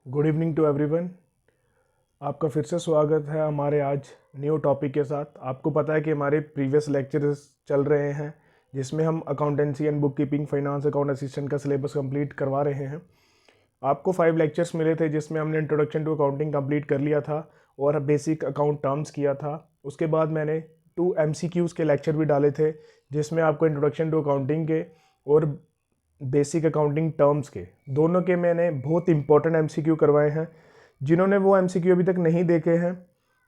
Good evening to everyone. आपका फिर से स्वागत है हमारे आज न्यू टॉपिक के साथ। आपको पता है कि हमारे प्रीवियस लेक्चर्स चल रहे हैं जिसमें हम accountancy and book keeping, finance, account assistant का सिलेबस कंप्लीट करवा रहे हैं। आपको 5 लेक्चर्स मिले थे जिसमें हमने इंट्रोडक्शन टू अकाउंटिंग कंप्लीट कर लिया था और बेसिक अकाउंट टर्म्स किया था। उसके बाद मैंने 2 MCQs के लेक्चर भी डाले थे जिसमें आपको इंट्रोडक्शन टू अकाउंटिंग के और बेसिक अकाउंटिंग टर्म्स के दोनों के मैंने बहुत इंपॉर्टेंट MCQ करवाए हैं। जिन्होंने वो MCQ अभी तक नहीं देखे हैं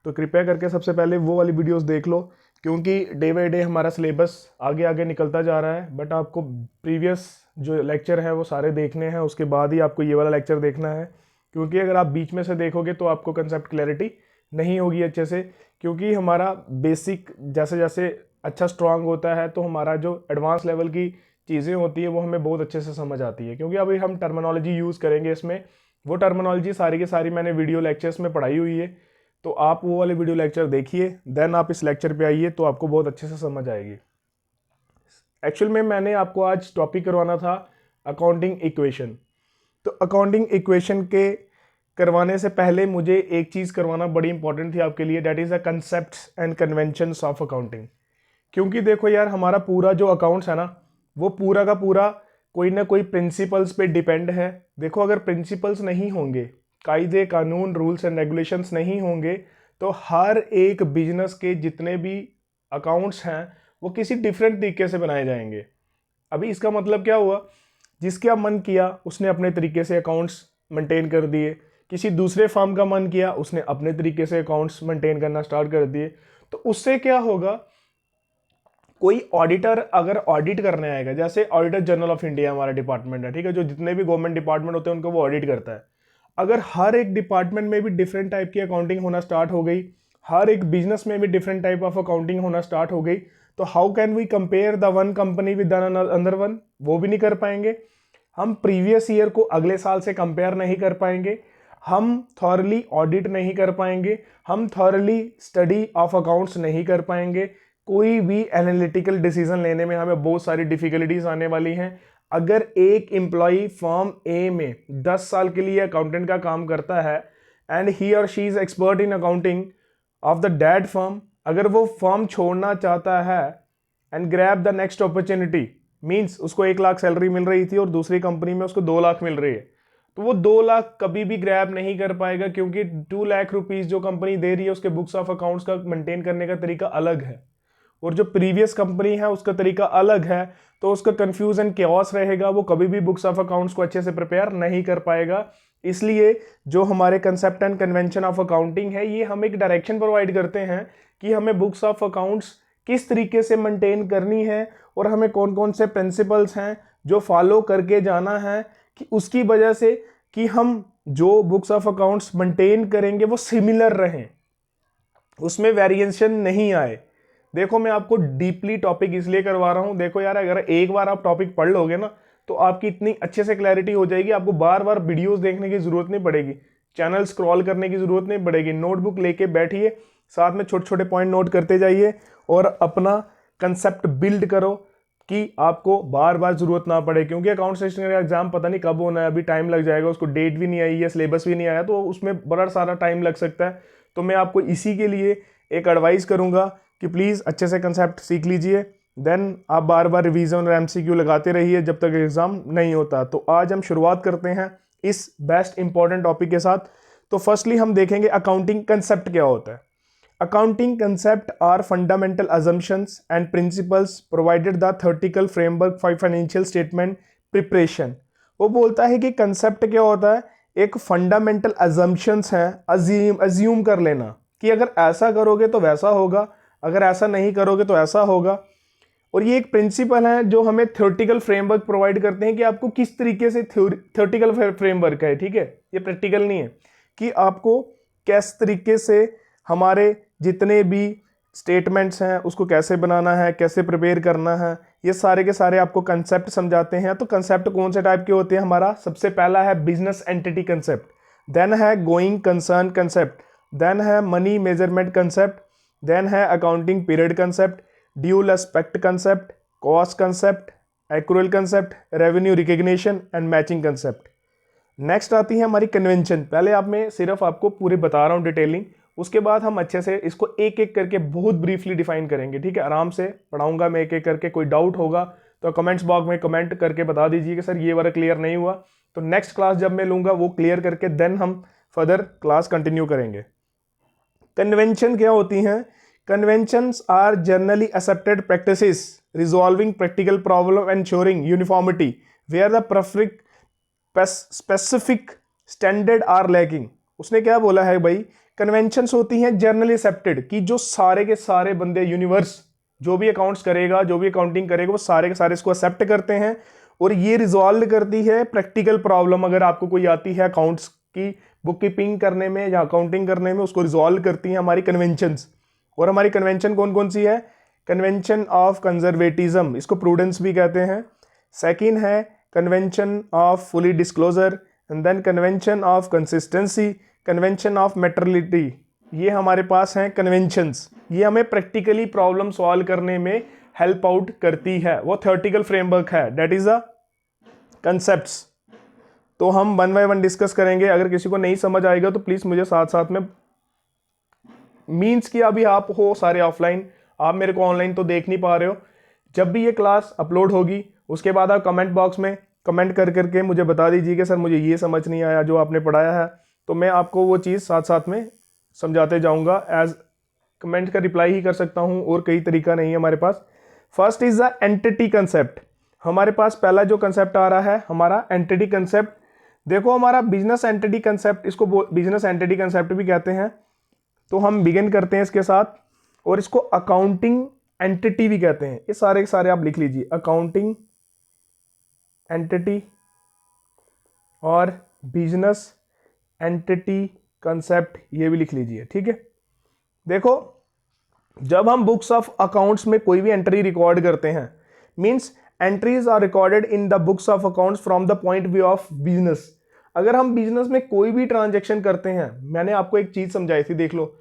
तो कृपया करके सबसे पहले वो वाली वीडियोस देख लो, क्योंकि डे बाई डे हमारा सिलेबस आगे आगे निकलता जा रहा है। बट आपको प्रीवियस जो लेक्चर है वो सारे देखने हैं, उसके बाद ही आपको ये वाला लेक्चर देखना है, क्योंकि अगर आप बीच में से देखोगे तो आपको कंसेप्ट क्लैरिटी नहीं होगी अच्छे से। क्योंकि हमारा बेसिक जैसे जैसे अच्छा स्ट्रांग होता है तो हमारा जो एडवांस लेवल की चीज़ें होती है वो हमें बहुत अच्छे से समझ आती है। क्योंकि अभी हम टर्मिनोलॉजी यूज़ करेंगे इसमें, वो टर्मिनोलॉजी सारी की सारी मैंने वीडियो लेक्चर्स में पढ़ाई हुई है, तो आप वो वाले वीडियो लेक्चर देखिए, देन आप इस लेक्चर पे आइए तो आपको बहुत अच्छे से समझ आएगी। एक्चुअल में मैंने आपको आज टॉपिक करवाना था अकाउंटिंग इक्वेशन। तो अकाउंटिंग इक्वेशन के करवाने से पहले मुझे एक चीज़ करवाना बड़ी इंपॉर्टेंट थी आपके लिए, that is the concepts and conventions of accounting. क्योंकि देखो यार, हमारा पूरा जो अकाउंट्स है ना, वो पूरा का पूरा कोई ना कोई प्रिंसिपल्स पे डिपेंड है। देखो, अगर प्रिंसिपल्स नहीं होंगे, कायदे कानून रूल्स एंड रेगुलेशंस नहीं होंगे, तो हर एक बिजनेस के जितने भी अकाउंट्स हैं वो किसी डिफरेंट तरीके से बनाए जाएंगे। अभी इसका मतलब क्या हुआ, जिसका मन किया उसने अपने तरीके से अकाउंट्स मेंटेन कर दिए, किसी दूसरे फर्म का मन किया उसने अपने तरीके से अकाउंट्स मेंटेन करना स्टार्ट कर दिए। तो उससे क्या होगा, कोई ऑडिटर अगर ऑडिट करने आएगा, जैसे ऑडिटर जनरल ऑफ इंडिया हमारा डिपार्टमेंट है, ठीक है, जो जितने भी गवर्नमेंट डिपार्टमेंट होते हैं उनको वो ऑडिट करता है। अगर हर एक डिपार्टमेंट में भी डिफरेंट टाइप की अकाउंटिंग होना स्टार्ट हो गई, हर एक बिजनेस में भी डिफरेंट टाइप ऑफ अकाउंटिंग होना स्टार्ट हो गई, तो how can we compare the one company with another one? वो भी नहीं कर पाएंगे। हम प्रीवियस ईयर को अगले साल से कंपेयर नहीं कर पाएंगे, हम थॉरली ऑडिट नहीं कर पाएंगे, हम थॉरली स्टडी ऑफ अकाउंट्स नहीं कर पाएंगे। कोई भी एनालिटिकल डिसीजन लेने में हमें बहुत सारी डिफिकल्टीज आने वाली हैं। अगर एक एम्प्लॉय फर्म ए में 10 साल के लिए अकाउंटेंट का काम करता है एंड ही और she is expert in accounting of the dead firm, अगर वो फर्म छोड़ना चाहता है and grab the next opportunity, means उसको 1 लाख सैलरी मिल रही थी और दूसरी कंपनी में उसको 2 लाख मिल रही है, तो वो 2 लाख कभी भी ग्रैब नहीं कर पाएगा, क्योंकि 2 लाख रुपीज जो कंपनी दे रही है उसके बुक्स ऑफ अकाउंट्स का मेंटेन करने का तरीका अलग है और जो प्रीवियस कंपनी है उसका तरीका अलग है। तो उसका कंफ्यूजन केओस रहेगा, वो कभी भी बुक्स ऑफ अकाउंट्स को अच्छे से प्रिपेयर नहीं कर पाएगा। इसलिए जो हमारे concept and convention of accounting है, ये हम एक डायरेक्शन प्रोवाइड करते हैं कि हमें बुक्स ऑफ अकाउंट्स किस तरीके से मेंटेन करनी है और हमें कौन कौन से प्रिंसिपल्स हैं जो फॉलो करके जाना है, कि उसकी वजह से कि हम जो बुक्स ऑफ अकाउंट्स मेंटेन करेंगे वो सिमिलर रहें, उसमें वेरिएशन नहीं आए। देखो, मैं आपको डीपली टॉपिक इसलिए करवा रहा हूं, देखो यार, अगर एक बार आप टॉपिक पढ़ लोगे ना तो आपकी इतनी अच्छे से क्लैरिटी हो जाएगी, आपको बार बार वीडियोस देखने की जरूरत नहीं पड़ेगी, चैनल स्क्रॉल करने की जरूरत नहीं पड़ेगी। नोटबुक लेके बैठिए, साथ में छोटे छोटे पॉइंट नोट करते जाइए और अपना कंसेप्ट बिल्ड करो कि आपको बार बार जरूरत ना पड़े। क्योंकि अकाउंट असिस्टेंट का एग्जाम पता नहीं कब होना है, अभी टाइम लग जाएगा, उसको डेट भी नहीं आई है, सिलेबस भी नहीं आया, तो उसमें बड़ा सारा टाइम लग सकता है। तो मैं आपको इसी के लिए एक एडवाइस करूंगा कि प्लीज़ अच्छे से कंसेप्ट सीख लीजिए, देन आप बार बार रिवीजन और MCQ लगाते रहिए जब तक एग्जाम नहीं होता। तो आज हम शुरुआत करते हैं इस बेस्ट इंपॉर्टेंट टॉपिक के साथ। तो फर्स्टली हम देखेंगे अकाउंटिंग कंसेप्ट क्या होता है। Accounting concept are fundamental assumptions and principles provided the theoretical framework for financial statement preparation. वो बोलता है कि कंसेप्ट क्या होता है, एक फंडामेंटल अजम्पशंस हैं, अज्यूम कर लेना कि अगर ऐसा करोगे तो वैसा होगा, अगर ऐसा नहीं करोगे तो ऐसा होगा। और ये एक प्रिंसिपल है जो हमें थ्योरेटिकल फ्रेमवर्क प्रोवाइड करते हैं कि आपको किस तरीके से थ्योरेटिकल फ्रेमवर्क है, ठीक है, ये प्रैक्टिकल नहीं है, कि आपको किस तरीके से हमारे जितने भी स्टेटमेंट्स हैं उसको कैसे बनाना है, कैसे प्रिपेयर करना है, ये सारे के सारे आपको कंसेप्ट समझाते हैं। तो कंसेप्ट कौन से टाइप के होते हैं, हमारा सबसे पहला है बिजनेस एंटिटी कंसेप्ट, देन है गोइंग कंसर्न कंसेप्ट, देन है मनी मेजरमेंट कंसेप्ट, देन है accounting period concept, dual aspect concept, cost concept, accrual concept, revenue recognition and matching concept. Next आती है हमारी कन्वेंशन। पहले आप मैं सिर्फ आपको पूरे बता रहा हूँ डिटेलिंग, उसके बाद हम अच्छे से इसको एक एक करके बहुत ब्रीफली डिफाइन करेंगे, ठीक है। आराम से पढ़ाऊंगा मैं एक एक करके, कोई डाउट होगा तो कमेंट्स बॉक्स में कमेंट करके बता दीजिए कि सर ये वाला क्लियर नहीं हुआ, तो नेक्स्ट क्लास जब मैं लूंगा वो क्लियर करके देन हम फर्दर क्लास कंटिन्यू करेंगे। कन्वेंशन क्या होती हैं? Conventions are generally accepted practices resolving practical problem ensuring uniformity where the perfect specific standard are lacking. उसने क्या बोला है भाई, कन्वेंशंस होती हैं जनरली एक्सेप्टेड, कि जो सारे के सारे बंदे यूनिवर्स जो भी अकाउंट्स करेगा, जो भी अकाउंटिंग करेगा, वो सारे के सारे इसको एक्सेप्ट करते हैं और ये रिजॉल्व करती है प्रैक्टिकल प्रॉब्लम। अगर आपको कोई आती है अकाउंट्स की बुक कीपिंग करने में या अकाउंटिंग करने में, उसको रिजॉल्व करती है हमारी कन्वेंशंस। और हमारी कन्वेंशन कौन कौन सी है? कन्वेंशन ऑफ कंजर्वेटिज्म, इसको प्रूडेंस भी कहते हैं। सेकंड है convention of fully disclosure, and then convention of consistency, convention of materiality. ये हमारे पास हैं कन्वेंशंस। ये हमें प्रैक्टिकली प्रॉब्लम सॉल्व करने में हेल्प आउट करती है। वो थ्योरेटिकल फ्रेमवर्क है, दैट इज अ कंसेप्ट्स। तो हम वन बाय वन डिस्कस करेंगे। अगर किसी को नहीं समझ आएगा तो प्लीज मुझे साथ साथ में, मीन्स कि अभी आप हो सारे ऑफलाइन, आप मेरे को ऑनलाइन तो देख नहीं पा रहे हो। जब भी ये क्लास अपलोड होगी उसके बाद आप कमेंट बॉक्स में कमेंट कर करके मुझे बता दीजिए कि सर मुझे ये समझ नहीं आया जो आपने पढ़ाया है, तो मैं आपको वो चीज़ साथ साथ में समझाते जाऊंगा। एज कमेंट का रिप्लाई ही कर सकता हूँ और कई तरीका नहीं है हमारे पास। First is the entity concept. हमारे पास पहला जो कंसेप्ट आ रहा है हमारा एंटिटी कंसेप्ट। देखो हमारा बिजनेस एंटिटी कंसेप्ट, इसको बिजनेस एंटिटी कंसेप्ट भी कहते हैं। तो हम बिगिन करते हैं इसके साथ, और इसको अकाउंटिंग एंटिटी भी कहते हैं। ये सारे के सारे आप लिख लीजिए, अकाउंटिंग एंटिटी और बिजनेस एंटिटी कंसेप्ट, ये भी लिख लीजिए, ठीक है। देखो जब हम बुक्स ऑफ अकाउंट्स में कोई भी एंट्री रिकॉर्ड करते हैं, means entries are recorded in the books of accounts from the point view of business. अगर हम बिजनेस में कोई भी ट्रांजेक्शन करते हैं, मैंने आपको एक चीज समझाई थी, देख लो,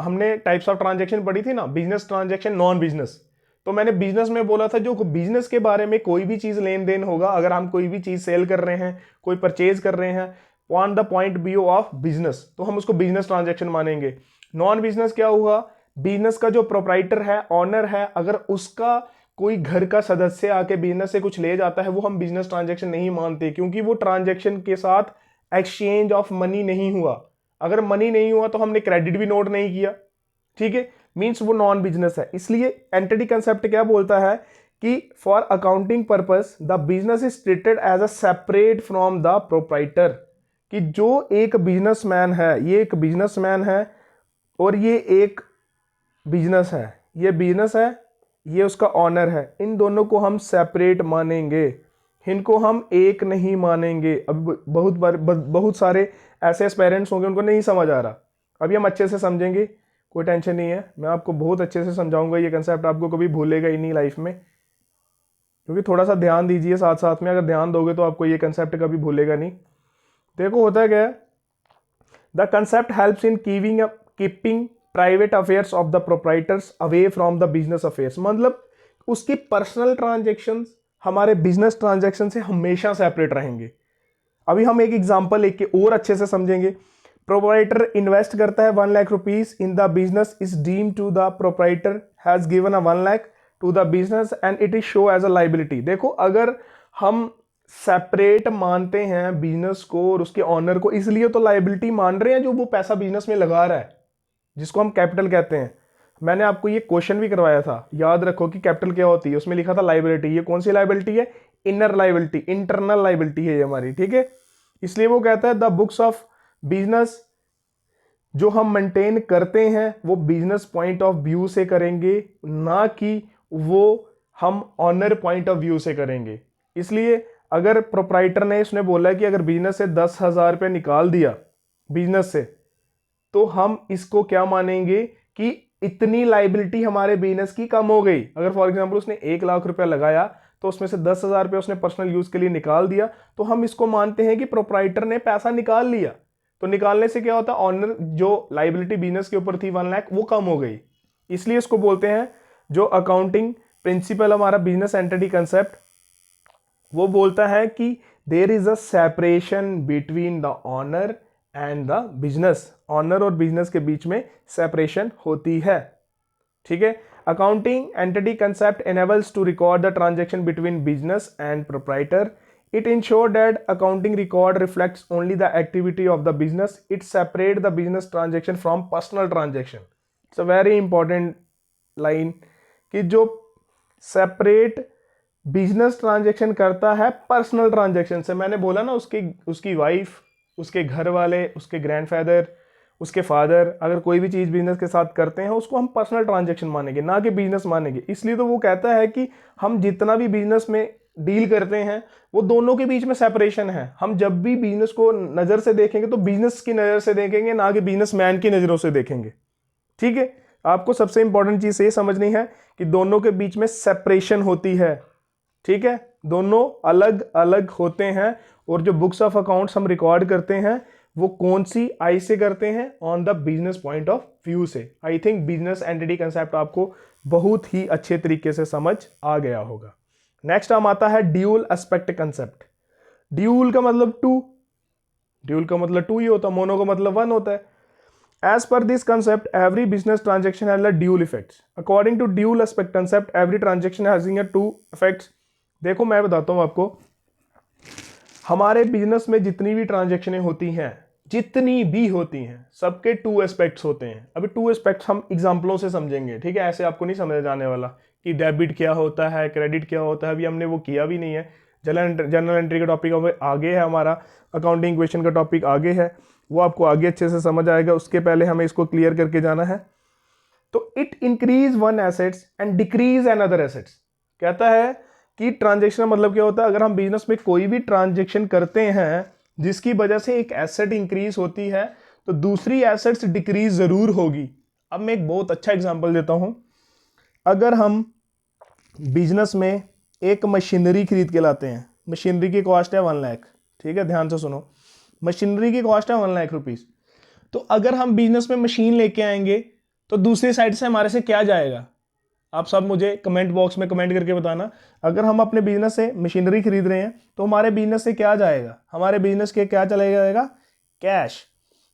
हमने टाइप्स ऑफ ट्रांजेक्शन पढ़ी थी ना, बिजनेस ट्रांजेक्शन, नॉन बिजनेस। तो मैंने बिजनेस में बोला था जो बिजनेस के बारे में कोई भी चीज लेन देन होगा, अगर हम कोई भी चीज सेल कर रहे हैं, कोई परचेज कर रहे हैं on the point view of business, तो हम उसको बिजनेस ट्रांजेक्शन मानेंगे। नॉन बिजनेस क्या हुआ? बिजनेस का जो प्रोप्राइटर है, ऑनर है, अगर उसका कोई घर का सदस्य आके बिजनेस से कुछ ले जाता है, वो हम बिजनेस ट्रांजेक्शन नहीं मानते, क्योंकि वो ट्रांजेक्शन के साथ एक्सचेंज ऑफ मनी नहीं हुआ। अगर मनी नहीं हुआ तो हमने क्रेडिट भी नोट नहीं किया, ठीक है, मींस वो नॉन बिजनेस है। इसलिए एंटिटी कंसेप्ट क्या बोलता है कि for accounting purpose the business is treated as a separate from the proprietor, कि जो एक बिजनेसमैन है, ये एक बिजनेसमैन है और ये एक बिजनेस है, ये बिजनेस है, ये उसका ऑनर है, इन दोनों को हम सेपरेट मानेंगे, इनको हम एक नहीं मानेंगे। अब बहुत सारे ऐसे पेरेंट्स होंगे उनको नहीं समझ आ रहा, अभी हम अच्छे से समझेंगे, कोई टेंशन नहीं है, मैं आपको बहुत अच्छे से समझाऊंगा। ये कंसेप्ट आपको कभी भूलेगा ही नहीं लाइफ में, क्योंकि थोड़ा सा ध्यान दीजिए साथ साथ में, अगर ध्यान दोगे तो आपको ये कंसेप्ट कभी भूलेगा नहीं। देखो होता क्या है, the concept helps in keeping private affairs of the proprietors away from the business affairs. मतलब उसकी पर्सनल ट्रांजेक्शंस हमारे बिजनेस ट्रांजेक्शन से हमेशा सेपरेट रहेंगे। अभी हम एक एग्जांपल लेके और अच्छे से समझेंगे। प्रोप्राइटर इन्वेस्ट करता है 1 lakh rupees in the business, is deem to the proprietor has given a 1 lakh to the business and it is show as a liability. देखो अगर हम सेपरेट मानते हैं बिजनेस को और उसके ऑनर को, इसलिए तो लाइबिलिटी मान रहे हैं जो वो पैसा बिजनेस में लगा रहा है, जिसको हम कैपिटल कहते हैं। मैंने आपको ये क्वेश्चन भी करवाया था, याद रखो कि कैपिटल क्या होती है, उसमें लिखा था लाइबिलिटी। ये कौन सी लाइबिलिटी है? इनर लाइबिलिटी, इंटरनल लाइबिलिटी है ये हमारी, ठीक है। इसलिए वो कहता है द बुक्स ऑफ बिजनेस जो हम मेंटेन करते हैं वो बिजनेस पॉइंट ऑफ व्यू से करेंगे, ना कि वो हम ऑनर पॉइंट ऑफ व्यू से करेंगे। इसलिए अगर प्रोप्राइटर ने इसने बोला कि अगर बिजनेस से 10,000 रुपये निकाल दिया बिजनेस से, तो हम इसको क्या मानेंगे कि इतनी लाइबिलिटी हमारे बिजनेस की कम हो गई। अगर फॉर एग्जांपल उसने 1 लाख रुपया लगाया तो उसमें से 10,000 रुपये उसने पर्सनल यूज के लिए निकाल दिया, तो हम इसको मानते हैं कि प्रोप्राइटर ने पैसा निकाल लिया। तो निकालने से क्या होता है, ऑनर जो लाइबिलिटी बिजनेस के ऊपर थी 1 लाख वो कम हो गई। इसलिए इसको बोलते हैं, जो अकाउंटिंग प्रिंसिपल हमारा बिजनेस एंटिटी कंसेप्ट, वो बोलता है कि there is a separation between the owner and the business. Owner और बिजनेस के बीच में सेपरेशन होती है, ठीक है। Accounting entity concept enables to record the transaction between business and proprietor. It ensures that accounting record reflects only the activity of the business. It separates the business transaction from personal transaction. It's a very important line कि जो separate business transaction करता है personal transaction से। मैंने बोला ना, उसकी wife, उसके घर वाले, उसके ग्रैंडफादर, उसके फादर अगर कोई भी चीज़ बिजनेस के साथ करते हैं उसको हम पर्सनल ट्रांजैक्शन मानेंगे, ना कि बिजनेस मानेंगे। इसलिए तो वो कहता है कि हम जितना भी बिजनेस में डील करते हैं वो दोनों के बीच में सेपरेशन है। हम जब भी बिजनेस को नज़र से देखेंगे तो बिजनेस की नज़र से देखेंगे, ना कि बिजनेसमैन की नज़रों से देखेंगे, ठीक है। आपको सबसे इंपॉर्टेंट चीज़ ये समझनी है कि दोनों के बीच में सेपरेशन होती है, ठीक है। दोनों अलग अलग होते हैं और जो बुक्स ऑफ अकाउंट्स हम रिकॉर्ड करते हैं वो कौन सी आई से करते हैं, on the business point of view से। I think business entity concept आपको बहुत ही अच्छे तरीके से समझ आ गया होगा। नेक्स्ट हम आता है ड्यूल एस्पेक्ट कंसेप्ट। ड्यूल का मतलब टू, ड्यूल का मतलब टू ही होता है, मोनो का मतलब वन होता है। As per this concept, every business transaction has a dual effects. According to dual aspect concept, every transaction having a two effects. देखो मैं बताता हूँ आपको, हमारे बिजनेस में जितनी भी ट्रांजेक्शनें होती हैं, जितनी भी होती हैं, सबके टू एस्पेक्ट्स होते हैं। अभी टू एस्पेक्ट्स हम एग्जांपलों से समझेंगे, ठीक है। ऐसे आपको नहीं समझ जाने वाला कि डेबिट क्या होता है, क्रेडिट क्या होता है, अभी हमने वो किया भी नहीं है। जनरल एंट्री का टॉपिक आगे है, हमारा अकाउंटिंग क्वेश्चन का टॉपिक आगे है, वो आपको आगे अच्छे से समझ आएगा। उसके पहले हमें इसको क्लियर करके जाना है। तो it increase one assets and decrease another assets. कहता है कि ट्रांजेक्शन मतलब क्या होता है, अगर हम बिजनेस में कोई भी ट्रांजेक्शन करते हैं जिसकी वजह से एक एसेट इंक्रीज होती है तो दूसरी एसेट्स डिक्रीज जरूर होगी। अब मैं एक बहुत अच्छा एग्जांपल देता हूं। अगर हम बिजनेस में एक मशीनरी खरीद के लाते हैं, मशीनरी की कॉस्ट है 1 लाख, ठीक है, ध्यान से सुनो, मशीनरी की कॉस्ट है 1 लाख रुपीस। तो अगर हम बिजनेस में मशीन लेके आएंगे तो दूसरी साइड से हमारे से क्या जाएगा, आप सब मुझे कमेंट बॉक्स में कमेंट करके बताना। अगर हम अपने बिजनेस से मशीनरी खरीद रहे हैं तो हमारे बिजनेस से क्या जाएगा, हमारे बिजनेस के क्या चला जाएगा, कैश।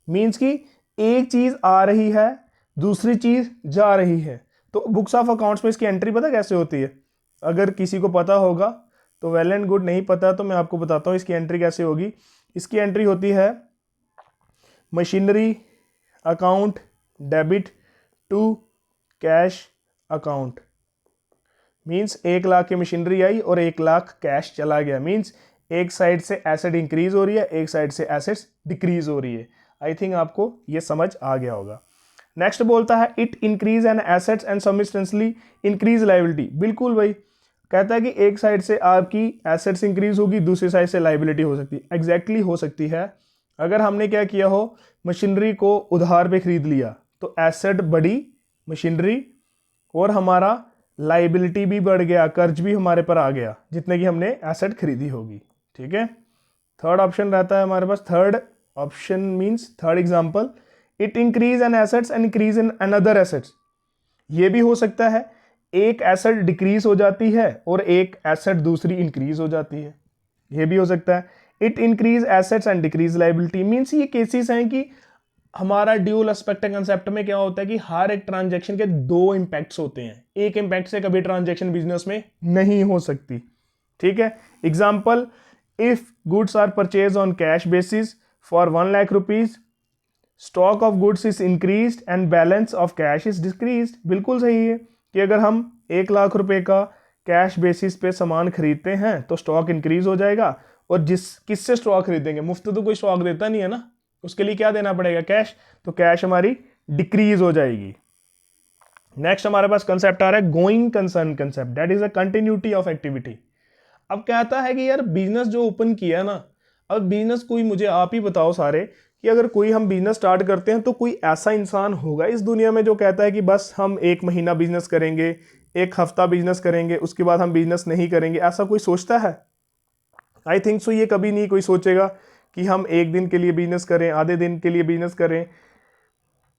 मीन्स कि एक चीज आ रही है, दूसरी चीज जा रही है। तो बुक्स ऑफ अकाउंट्स में इसकी एंट्री पता कैसे होती है, अगर किसी को पता होगा तो वेल एंड गुड, नहीं पता तो मैं आपको बताता हूँ इसकी एंट्री कैसे होगी। इसकी एंट्री होती है machinery account debit to cash account. Means 1 lakh की मशीनरी आई और 1 लाख कैश चला गया। मींस एक साइड से एसेट इंक्रीज हो रही है, एक साइड से एसेट्स डिक्रीज हो रही है। आई थिंक आपको ये समझ आ गया होगा। नेक्स्ट बोलता है it increase an assets and simultaneously increase liability. बिल्कुल भाई, कहता है कि एक साइड से आपकी एसेट्स इंक्रीज होगी, दूसरी साइड से लायबिलिटी हो सकती है। एग्जैक्टली हो सकती है। अगर हमने क्या किया हो, मशीनरी को उधार पे खरीद लिया तो एसेट बढ़ी मशीनरी और हमारा लाइबिलिटी भी बढ़ गया, कर्ज भी हमारे पर आ गया जितने की हमने एसेट खरीदी होगी, ठीक है। थर्ड ऑप्शन रहता है हमारे पास, third option means third example, it increase an assets and increase in another assets. ये भी हो सकता है एक एसेट डिक्रीज हो जाती है और एक एसेट दूसरी इंक्रीज हो जाती है, ये भी हो सकता है। It increase assets and decrease liability means ये केसेस हैं कि हमारा ड्यूल एस्पेक्ट कंसेप्ट में क्या होता है कि हर एक ट्रांजैक्शन के 2 इंपैक्ट्स होते हैं, एक इंपैक्ट से कभी ट्रांजैक्शन बिजनेस में नहीं हो सकती, ठीक है। Example, if goods are purchase on cash basis for 1 lakh rupees, stock of goods is increased and balance of cash is decreased. बिल्कुल सही है कि अगर हम 1 लाख रुपए का कैश बेसिस पे सामान खरीदते हैं तो स्टॉक इंक्रीज हो जाएगा, और किससे स्टॉक खरीदेंगे, मुफ्त तो कोई स्टॉक देता नहीं है ना, उसके लिए क्या देना पड़ेगा, कैश, तो कैश हमारी डिक्रीज हो जाएगी। नेक्स्ट हमारे पास कंसेप्ट आ रहा है going concern concept, that is a continuity of activity. अब कहता है कि यार बिजनेस जो ओपन किया ना, अब बिजनेस कोई मुझे आप ही बताओ सारे कि अगर कोई हम बिजनेस स्टार्ट करते हैं तो कोई ऐसा इंसान होगा इस दुनिया में जो कहता है कि बस हम 1 महीना बिजनेस करेंगे, 1 हफ्ता बिजनेस करेंगे, उसके बाद हम बिजनेस नहीं करेंगे, ऐसा कोई सोचता है? आई थिंक सो ये कभी नहीं कोई सोचेगा कि हम 1 दिन के लिए बिजनेस करें, आधे दिन के लिए बिजनेस करें।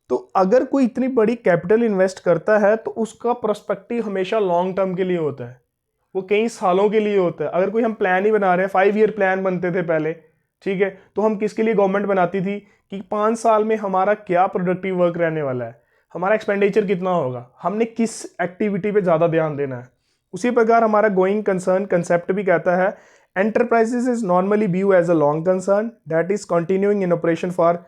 तो अगर कोई इतनी बड़ी कैपिटल इन्वेस्ट करता है तो उसका पर्सपेक्टिव हमेशा लॉन्ग टर्म के लिए होता है। वो कई सालों के लिए होता है। अगर कोई हम प्लान ही बना रहे हैं, 5 ईयर प्लान बनते थे पहले, ठीक है, तो हम किसके लिए गवर्नमेंट बनाती थी कि 5 साल में हमारा क्या प्रोडक्टिव वर्क रहने वाला है, हमारा एक्सपेंडिचर कितना होगा, हमने किस एक्टिविटी पे ज़्यादा ध्यान देना है। उसी प्रकार हमारा गोइंग कंसर्न कंसेप्ट भी कहता है enterprises is normally view as a long concern that is continuing in operation for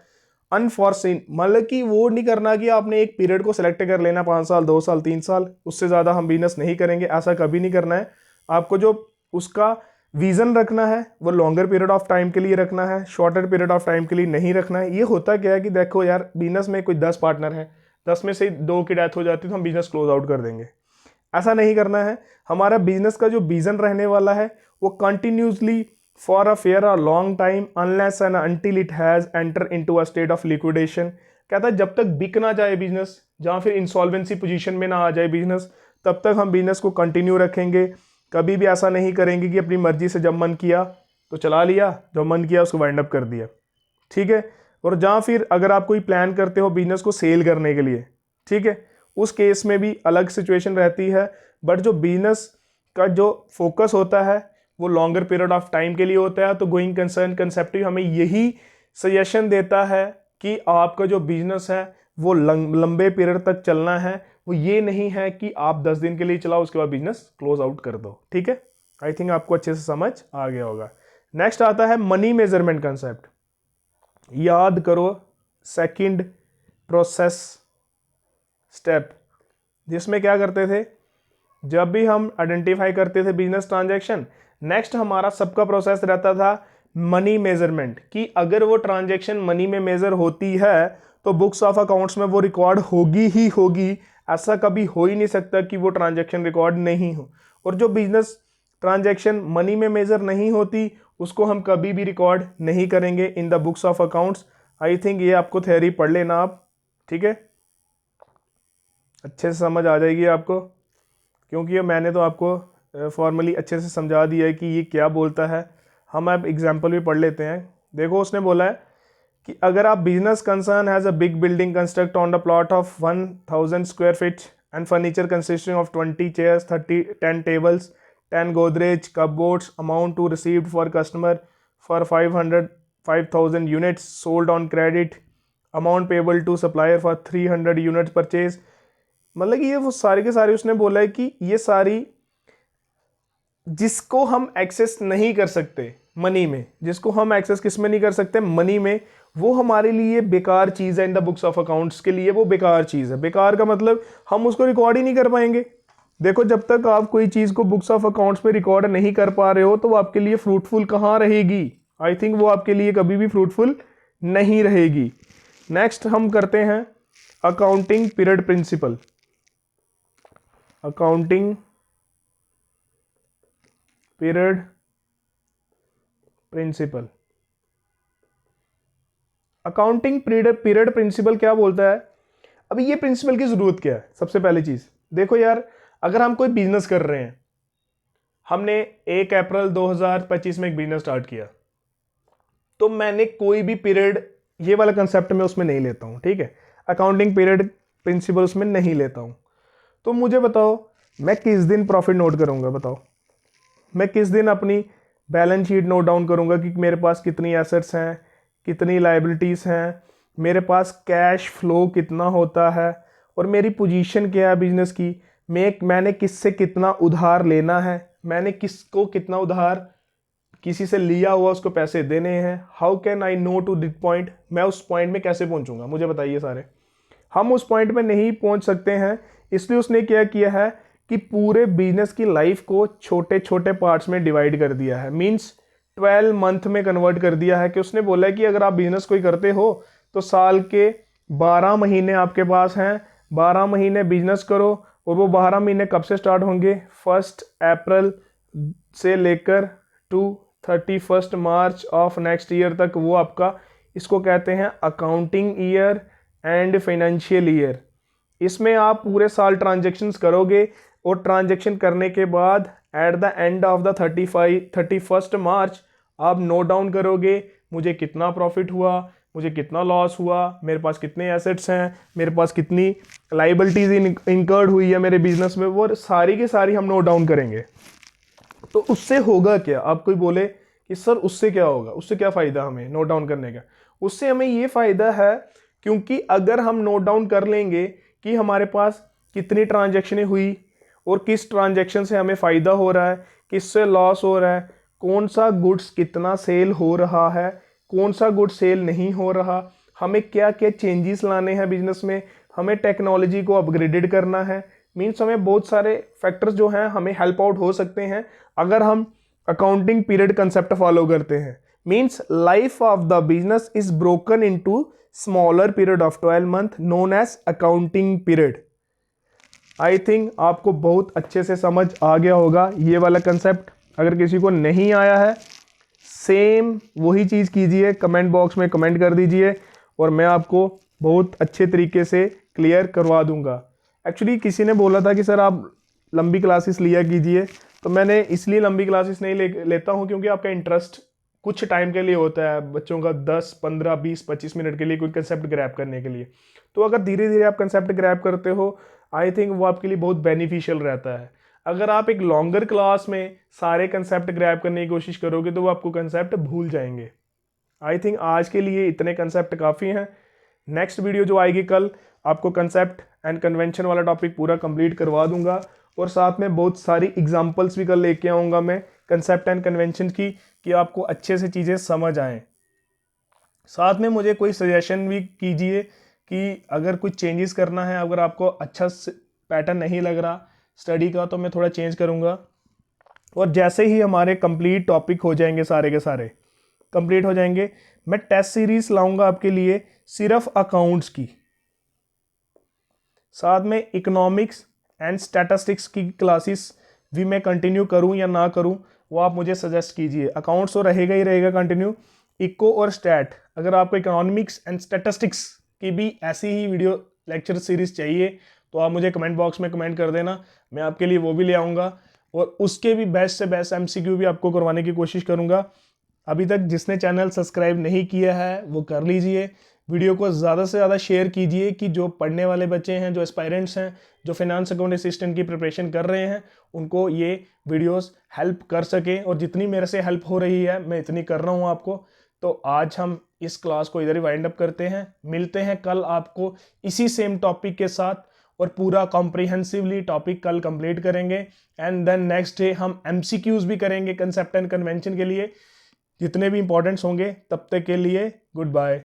unforeseen. मतलब कि वो नहीं करना कि आपने एक पीरियड को सिलेक्ट कर लेना, 5 साल, 2 साल, 3 साल, उससे ज़्यादा हम बिजनेस नहीं करेंगे, ऐसा कभी नहीं करना है। आपको जो उसका विजन रखना है वो लॉन्गर पीरियड ऑफ टाइम के लिए रखना है, शॉर्टर पीरियड ऑफ टाइम के लिए नहीं रखना है। ये होता क्या है कि देखो यार, बिजनेस में कोई 10 पार्टनर है, 10 में से 2 की डेथ हो जाती है तो हम बिजनेस क्लोज आउट कर देंगे, ऐसा नहीं करना है। हमारा बिजनेस का जो विजन रहने वाला है वो continuously for a fair a long time unless and until it has enter into a state of liquidation. कहता है जब तक बिक ना जाए बिजनेस, जहाँ फिर इंसॉल्वेंसी पोजीशन में ना आ जाए बिजनेस, तब तक हम बिजनेस को कंटिन्यू रखेंगे। कभी भी ऐसा नहीं करेंगे कि अपनी मर्जी से जब मन किया तो चला लिया, जब मन किया उसको वाइंड अप कर दिया, ठीक है। और जहाँ फिर अगर आप कोई प्लान करते हो बिजनेस को सेल करने के लिए, ठीक है, उस केस में भी अलग सिचुएशन रहती है। बट जो बिजनेस का जो फोकस होता है वो लॉन्गर पीरियड ऑफ टाइम के लिए होता है। तो गोइंग कंसर्न कंसेप्ट हमें यही सजेशन देता है कि आपका जो बिजनेस है वो लंबे पीरियड तक चलना है। वो ये नहीं है कि आप 10 दिन के लिए चलाओ उसके बाद बिजनेस क्लोज आउट कर दो, ठीक है। आई थिंक आपको अच्छे से समझ आ गया होगा। नेक्स्ट आता है मनी मेजरमेंट कंसेप्ट। याद करो सेकंड प्रोसेस स्टेप, जिसमें क्या करते थे, जब भी हम आइडेंटिफाई करते थे बिजनेस ट्रांजैक्शन, नेक्स्ट हमारा सबका प्रोसेस रहता था मनी मेजरमेंट, कि अगर वो ट्रांजैक्शन मनी में मेजर होती है तो बुक्स ऑफ अकाउंट्स में वो रिकॉर्ड होगी ही होगी। ऐसा कभी हो ही नहीं सकता कि वो ट्रांजैक्शन रिकॉर्ड नहीं हो। और जो बिजनेस ट्रांजैक्शन मनी में मेजर नहीं होती उसको हम कभी भी रिकॉर्ड नहीं करेंगे इन the books of accounts. I think ये आपको थ्योरी पढ़ लेना आप, ठीक है, अच्छे से समझ आ जाएगी आपको, क्योंकि ये मैंने तो आपको फॉर्मली अच्छे से समझा दिया है कि ये क्या बोलता है। हम अब एग्जाम्पल भी पढ़ लेते हैं। देखो उसने बोला है कि अगर आप business concern has a big building construct on the plot of 1000 square feet and furniture consisting of 20 chairs, 10 tables, 10 Godrej cupboards, amount to received for customer for 5,000 units sold on credit, amount payable to supplier for 300 units purchase. मतलब कि ये वो सारे के सारे उसने बोला है कि ये सारी जिसको हम एक्सेस नहीं कर सकते मनी में, जिसको हम एक्सेस किस में नहीं कर सकते मनी में, वो हमारे लिए बेकार चीज़ है। इन द बुक्स ऑफ अकाउंट्स के लिए वो बेकार चीज़ है। बेकार का मतलब हम उसको रिकॉर्ड ही नहीं कर पाएंगे। देखो जब तक आप कोई चीज़ को बुक्स ऑफ अकाउंट्स में रिकॉर्ड नहीं कर पा रहे हो तो वो आपके लिए फ्रूटफुल कहाँ रहेगी। आई थिंक वो आपके लिए कभी भी फ्रूटफुल नहीं रहेगी। नेक्स्ट हम करते हैं accounting period principle. Accounting period principle. Accounting period principle क्या बोलता है। अभी ये प्रिंसिपल की जरूरत क्या है। सबसे पहली चीज देखो यार, अगर हम कोई बिजनेस कर रहे हैं, हमने 1 अप्रैल 2025 में एक बिजनेस स्टार्ट किया, तो मैंने कोई भी पीरियड, ये वाला कंसेप्ट में उसमें नहीं लेता हूं, ठीक है, अकाउंटिंग पीरियड प्रिंसिपल उसमें नहीं लेता हूं। तो मुझे बताओ मैं किस दिन प्रॉफिट नोट करूंगा, बताओ मैं किस दिन अपनी बैलेंस शीट नोट डाउन करूंगा कि मेरे पास कितनी एसेट्स हैं, कितनी लायबिलिटीज़ हैं, मेरे पास कैश फ्लो कितना होता है और मेरी पोजीशन क्या है बिजनेस की, मैंने किससे कितना उधार लेना है, मैंने किसको कितना उधार किसी से लिया हुआ उसको पैसे देने हैं। How can I know to this point, मैं उस पॉइंट में कैसे पहुंचूंगा, मुझे बताइए सारे। हम उस पॉइंट में नहीं पहुंच सकते हैं, इसलिए उसने क्या किया है कि पूरे बिजनेस की लाइफ को छोटे छोटे पार्ट्स में डिवाइड कर दिया है। मींस 12 मंथ में कन्वर्ट कर दिया है कि उसने बोला है कि अगर आप बिजनेस कोई करते हो तो साल के 12 महीने आपके पास हैं, 12 महीने बिजनेस करो। और वो 12 महीने कब से स्टार्ट होंगे, 1 अप्रैल से लेकर to 31 March of next year तक। वो आपका, इसको कहते हैं accounting year and financial year. इसमें आप पूरे साल ट्रांजेक्शन्स करोगे और ट्रांजेक्शन करने के बाद at the end of the 31 मार्च आप नोट डाउन करोगे मुझे कितना प्रॉफिट हुआ, मुझे कितना लॉस हुआ, मेरे पास कितने एसेट्स हैं, मेरे पास कितनी लाइबिलिटीज इनकर्ड हुई है मेरे बिजनेस में, वो सारी की सारी हम नोट डाउन करेंगे। तो उससे होगा क्या? आप कोई बोले कि सर उससे क्या होगा, उससे क्या फ़ायदा हमें नोट डाउन करने का? उससे हमें ये फ़ायदा है क्योंकि अगर हम नोट डाउन कर लेंगे कि हमारे पास कितनी ट्रांजैक्शनें हुई और किस ट्रांजैक्शन से हमें फ़ायदा हो रहा है, किससे लॉस हो रहा है, कौन सा गुड्स कितना सेल हो रहा है, कौन सा गुड्स सेल नहीं हो रहा, हमें क्या क्या चेंजेस लाने हैं बिजनेस में, हमें टेक्नोलॉजी को अपग्रेडेड करना है, मीन्स हमें बहुत सारे फैक्टर्स जो हैं हमें हेल्प आउट हो सकते हैं अगर हम अकाउंटिंग पीरियड कंसेप्ट फॉलो करते हैं। Means life of the business is broken into smaller period of 12 month known as accounting period. I think आपको बहुत अच्छे से समझ आ गया होगा ये वाला कंसेप्ट। अगर किसी को नहीं आया है, सेम वही चीज़ कीजिए, कमेंट बॉक्स में कमेंट कर दीजिए और मैं आपको बहुत अच्छे तरीके से क्लियर करवा दूंगा। एक्चुअली किसी ने बोला था कि सर आप लंबी क्लासेस लिया कीजिए, तो मैंने इसलिए लंबी क्लासेस नहीं लेता हूँ क्योंकि आपका इंटरेस्ट कुछ टाइम के लिए होता है, बच्चों का 10, 15, 20, 25 मिनट के लिए कोई कंसेप्ट ग्रैब करने के लिए। तो अगर धीरे धीरे आप कंसेप्ट ग्रैब करते हो, आई थिंक वो आपके लिए बहुत बेनिफिशियल रहता है। अगर आप एक लॉन्गर क्लास में सारे कंसेप्ट ग्रैब करने की कोशिश करोगे तो वो आपको कंसेप्ट भूल जाएंगे। आई थिंक आज के लिए इतने कंसेप्ट काफ़ी हैं। नेक्स्ट वीडियो जो आएगी कल, आपको कंसेप्ट एंड कन्वेंशन वाला टॉपिक पूरा कंप्लीट करवा दूंगा और साथ में बहुत सारी एग्जांपल्स भी कल लेके आऊँगा मैं कंसेप्ट एंड कन्वेंशन की, कि आपको अच्छे से चीज़ें समझ आएँ। साथ में मुझे कोई सजेशन भी कीजिए कि अगर कुछ चेंजेस करना है, अगर आपको अच्छा पैटर्न नहीं लग रहा स्टडी का तो मैं थोड़ा चेंज करूँगा। और जैसे ही हमारे कंप्लीट टॉपिक हो जाएंगे, सारे के सारे कंप्लीट हो जाएंगे, मैं टेस्ट सीरीज लाऊंगा आपके लिए सिर्फ अकाउंट्स की। साथ में इकोनॉमिक्स एंड स्टैटिस्टिक्स की क्लासेस भी मैं कंटिन्यू करूं या ना करूं, वो आप मुझे सजेस्ट कीजिए। अकाउंट्स तो रहेगा ही रहेगा कंटिन्यू, इको और स्टैट। अगर आपको इकोनॉमिक्स एंड स्टैटिस्टिक्स की भी ऐसी ही वीडियो लेक्चर सीरीज चाहिए तो आप मुझे कमेंट बॉक्स में कमेंट कर देना, मैं आपके लिए वो भी ले आऊँगा और उसके भी बेस्ट से बेस्ट MCQ भी आपको करवाने की कोशिश करूँगा। अभी तक जिसने चैनल सब्सक्राइब नहीं किया है वो कर लीजिए। वीडियो को ज़्यादा से ज़्यादा शेयर कीजिए कि जो पढ़ने वाले बच्चे हैं, जो एस्पायरेंट्स हैं, जो फाइनेंस अकाउंट असिस्टेंट की प्रिपरेशन कर रहे हैं, उनको ये वीडियोस हेल्प कर सके। और जितनी मेरे से हेल्प हो रही है मैं इतनी कर रहा हूँ आपको। तो आज हम इस क्लास को इधर ही वाइंड अप करते हैं। मिलते हैं कल आपको इसी सेम टॉपिक के साथ और पूरा कॉम्प्रिहेंसिवली टॉपिक कल कंप्लीट करेंगे। एंड देन नेक्स्ट डे हम MCQs भी करेंगे कंसेप्ट एंड कन्वेंशन के लिए, जितने भी इंपॉर्टेंट्स होंगे। तब तक के लिए गुड बाय।